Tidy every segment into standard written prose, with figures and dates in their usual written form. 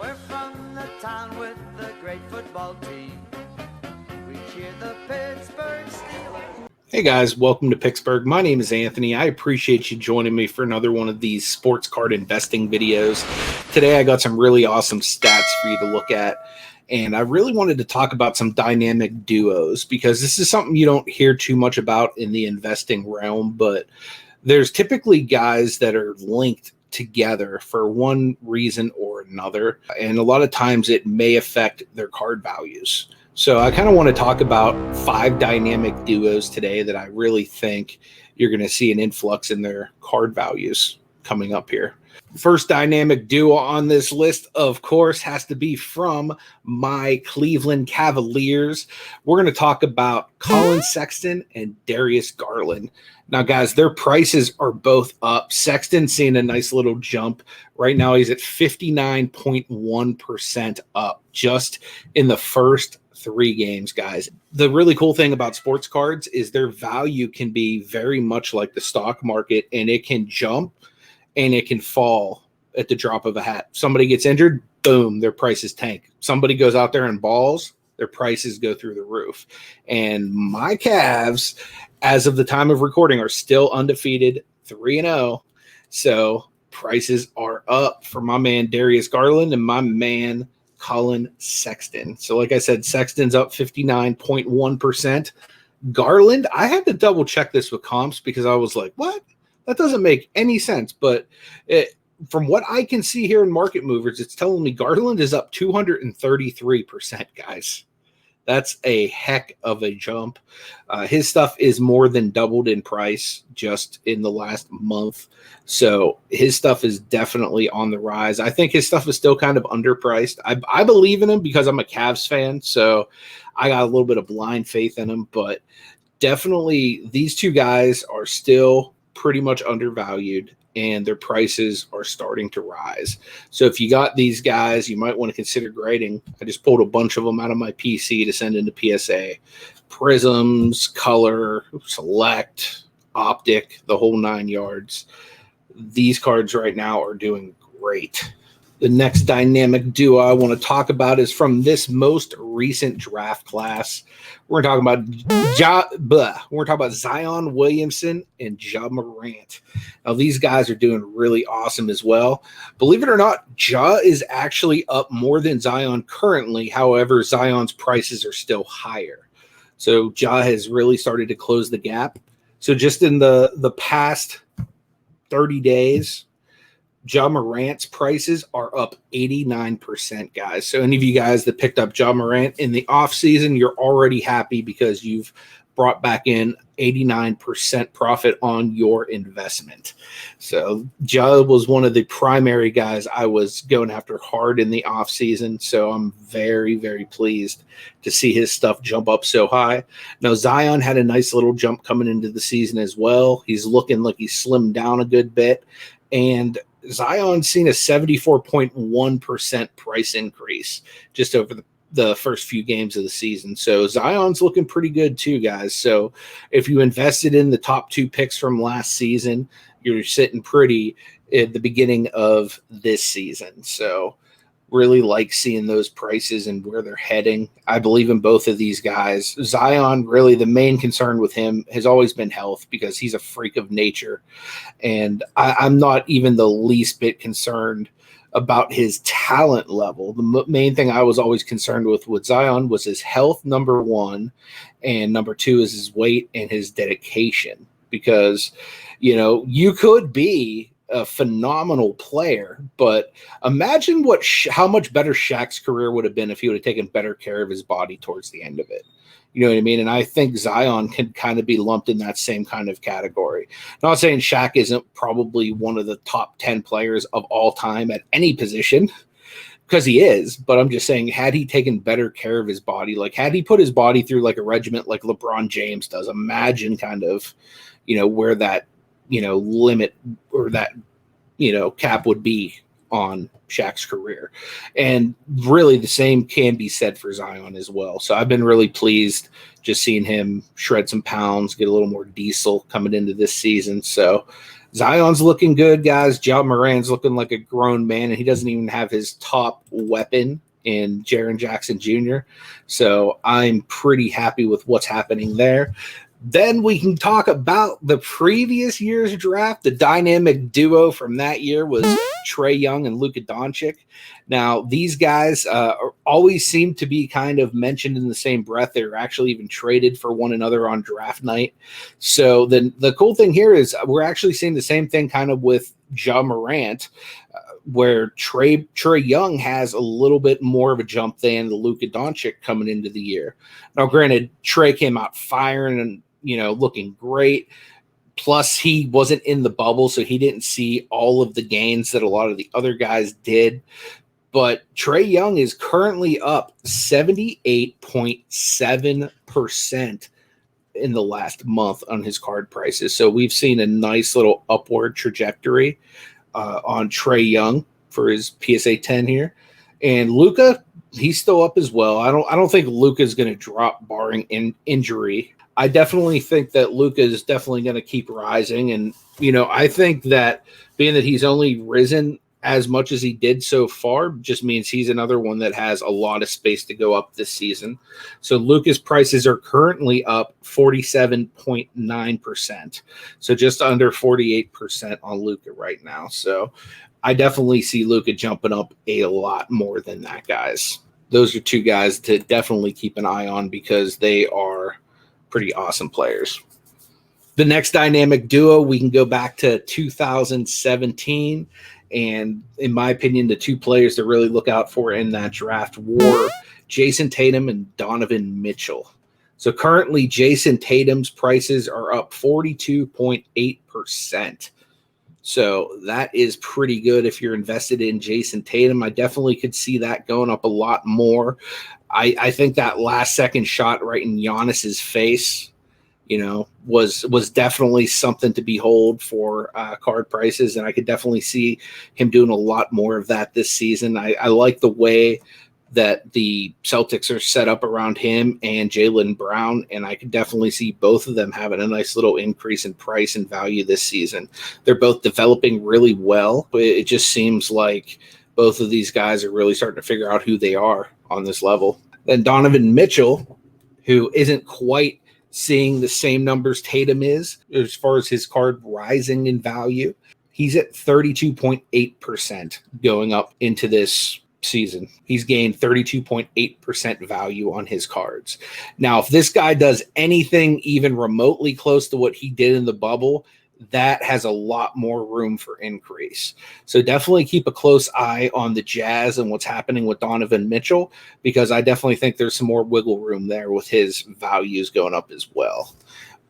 We're from the town with the great football team. We cheer the Pittsburgh Steelers. Hey guys, welcome to Picksburgh. My name is Anthony. I appreciate you joining me for another one of these sports card investing videos. Today I got some really awesome stats for you to look at, and I really wanted to talk about some dynamic duos because this is something you don't hear too much about in the investing realm, but there's typically guys that are linked together for one reason or another, and a lot of times it may affect their card values. So I kind of want to talk about 5 dynamic duos today that I really think you're going to see an influx in their card values coming up here. First dynamic duo on this list, of course, has to be from my Cleveland Cavaliers. We're going to talk about Colin Sexton and Darius Garland. Now, guys, their prices are both up. Sexton's seeing a nice little jump. Right now, he's at 59.1% up just in the first 3 games, guys. The really cool thing about sports cards is their value can be very much like the stock market, and it can jump and it can fall at the drop of a hat. Somebody gets injured, boom, their prices tank. Somebody goes out there and balls, their prices go through the roof. And my Cavs, as of the time of recording, are still undefeated, 3-0. So prices are up for my man Darius Garland and my man Colin Sexton. So like I said, Sexton's up 59.1%. Garland, I had to double check this with comps because I was like, what? That doesn't make any sense. But from what I can see here in Market Movers, it's telling me Garland is up 233%, guys. That's a heck of a jump. His stuff is more than doubled in price just in the last month. So his stuff is definitely on the rise. I think his stuff is still kind of underpriced. I believe in him because I'm a Cavs fan. So I got a little bit of blind faith in him. But definitely these 2 guys are still pretty much undervalued, and their prices are starting to rise. So if you got these guys, you might want to consider grading. I just pulled a bunch of them out of my PC to send into PSA. Prisms, color, select, optic, the whole 9 yards. These cards right now are doing great. The next dynamic duo I want to talk about is from this most recent draft class. We're talking about Zion Williamson and Ja Morant. Now, these guys are doing really awesome as well. Believe it or not, Ja is actually up more than Zion currently. However, Zion's prices are still higher. So Ja has really started to close the gap. So just in the past 30 days, Ja Morant's prices are up 89%, guys. So any of you guys that picked up Ja Morant in the offseason, you're already happy because you've brought back in 89% profit on your investment. So Ja was one of the primary guys I was going after hard in the offseason. So I'm very, very pleased to see his stuff jump up so high. Now, Zion had a nice little jump coming into the season as well. He's looking like he's slimmed down a good bit. And Zion's seen a 74.1% price increase just over the first few games of the season. So Zion's looking pretty good too, guys. So if you invested in the top 2 picks from last season, you're sitting pretty at the beginning of this season. So really like seeing those prices and where they're heading. I believe in both of these guys. Zion, really the main concern with him has always been health because he's a freak of nature. And I'm not even the least bit concerned about his talent level. The main thing I was always concerned with Zion was his health, number 1, and number 2 is his weight and his dedication. Because, you could be a phenomenal player, but imagine how much better Shaq's career would have been if he would have taken better care of his body towards the end of it. You know what I mean? And I think Zion can kind of be lumped in that same kind of category. Not saying Shaq isn't probably one of the top 10 players of all time at any position, because he is, but I'm just saying, had he taken better care of his body, like had he put his body through like a regiment like LeBron James does, imagine kind of, where that, limit or that, cap would be on Shaq's career. And really the same can be said for Zion as well. So I've been really pleased just seeing him shred some pounds, get a little more diesel coming into this season. So Zion's looking good, guys. Ja Morant's looking like a grown man, and he doesn't even have his top weapon in Jaren Jackson Jr. So I'm pretty happy with what's happening there. Then we can talk about the previous year's draft. The dynamic duo from that year was Trey Young and Luka Doncic. Now, these guys always seem to be kind of mentioned in the same breath. They're actually even traded for one another on draft night. So then the cool thing here is we're actually seeing the same thing kind of with Ja Morant, where Trey Young has a little bit more of a jump than the Luka Doncic coming into the year. Now, granted, Trey came out firing and looking great. Plus, he wasn't in the bubble, so he didn't see all of the gains that a lot of the other guys did. But Trey Young is currently up 78.7% in the last month on his card prices. So we've seen a nice little upward trajectory on Trey Young for his PSA 10 here. And Luka, he's still up as well. I don't think Luka is going to drop barring injury. I definitely think that Luka is definitely going to keep rising. And, I think that being that he's only risen as much as he did so far just means he's another one that has a lot of space to go up this season. So Luka's prices are currently up 47.9%. So just under 48% on Luka right now. So I definitely see Luka jumping up a lot more than that, guys. Those are two guys to definitely keep an eye on because they are pretty awesome players. The next dynamic duo, we can go back to 2017. And in my opinion, the two players to really look out for in that draft were Jason Tatum and Donovan Mitchell. So currently, Jason Tatum's prices are up 42.8%. So that is pretty good if you're invested in Jason Tatum. I definitely could see that going up a lot more. I think that last second shot right in Giannis's face, was definitely something to behold for card prices. And I could definitely see him doing a lot more of that this season. I like the way that the Celtics are set up around him and Jaylen Brown. And I could definitely see both of them having a nice little increase in price and value this season. They're both developing really well. But it just seems like both of these guys are really starting to figure out who they are on this level. Then Donovan Mitchell, who isn't quite seeing the same numbers Tatum is as far as his card rising in value. He's at 32.8% going up into this season. He's gained 32.8% value on his cards. Now, if this guy does anything even remotely close to what he did in the bubble, that has a lot more room for increase. So definitely keep a close eye on the Jazz and what's happening with Donovan Mitchell, because I definitely think there's some more wiggle room there with his values going up as well.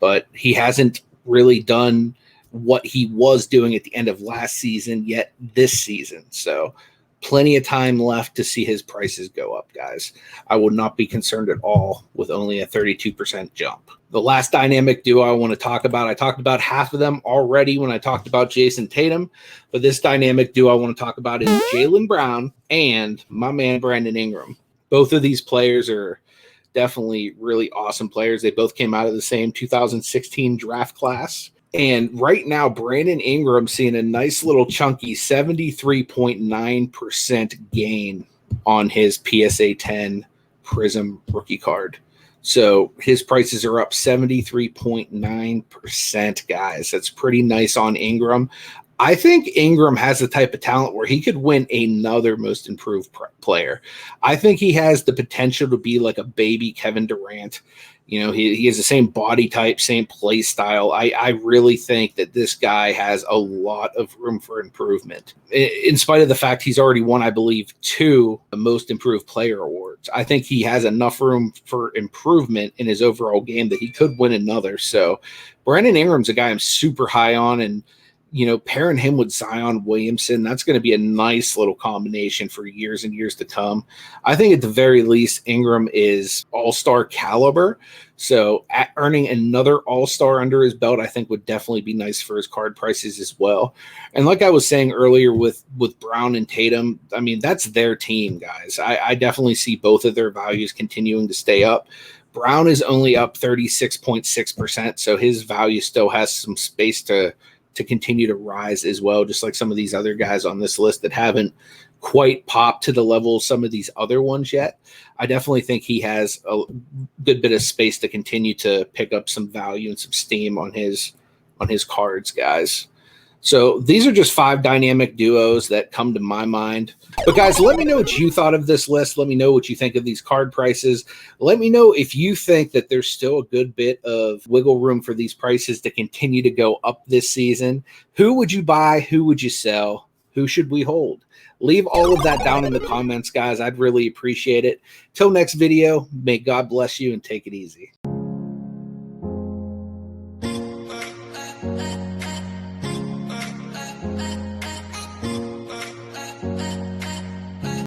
But he hasn't really done what he was doing at the end of last season yet this season. So plenty of time left to see his prices go up, guys. I would not be concerned at all with only a 32% jump. The last dynamic duo I want to talk about, I talked about half of them already when I talked about Jason Tatum, but this dynamic duo I want to talk about is Jaylen Brown and my man Brandon Ingram. Both of these players are definitely really awesome players. They both came out of the same 2016 draft class. And right now, Brandon Ingram seeing a nice little chunky 73.9% gain on his PSA 10 Prism rookie card. So his prices are up 73.9%, guys. That's pretty nice on Ingram. I think Ingram has the type of talent where he could win another most improved player. I think he has the potential to be like a baby Kevin Durant. He has the same body type, same play style. I really think that this guy has a lot of room for improvement. In spite of the fact he's already won, I believe, 2 most improved player awards. I think he has enough room for improvement in his overall game that he could win another. So Brandon Ingram's a guy I'm super high on, and pairing him with Zion Williamson, that's going to be a nice little combination for years and years to come. I think at the very least, Ingram is all-star caliber. So earning another all-star under his belt, I think would definitely be nice for his card prices as well. And like I was saying earlier with Brown and Tatum, I mean, that's their team, guys. I definitely see both of their values continuing to stay up. Brown is only up 36.6%, so his value still has some space to to continue to rise as well, just like some of these other guys on this list that haven't quite popped to the level of some of these other ones yet. I definitely think he has a good bit of space to continue to pick up some value and some steam on his cards, guys. So these are just 5 dynamic duos that come to my mind. But guys, let me know what you thought of this list. Let me know what you think of these card prices. Let me know if you think that there's still a good bit of wiggle room for these prices to continue to go up this season. Who would you buy? Who would you sell? Who should we hold? Leave all of that down in the comments, guys. I'd really appreciate it. Till next video, may God bless you and take it easy.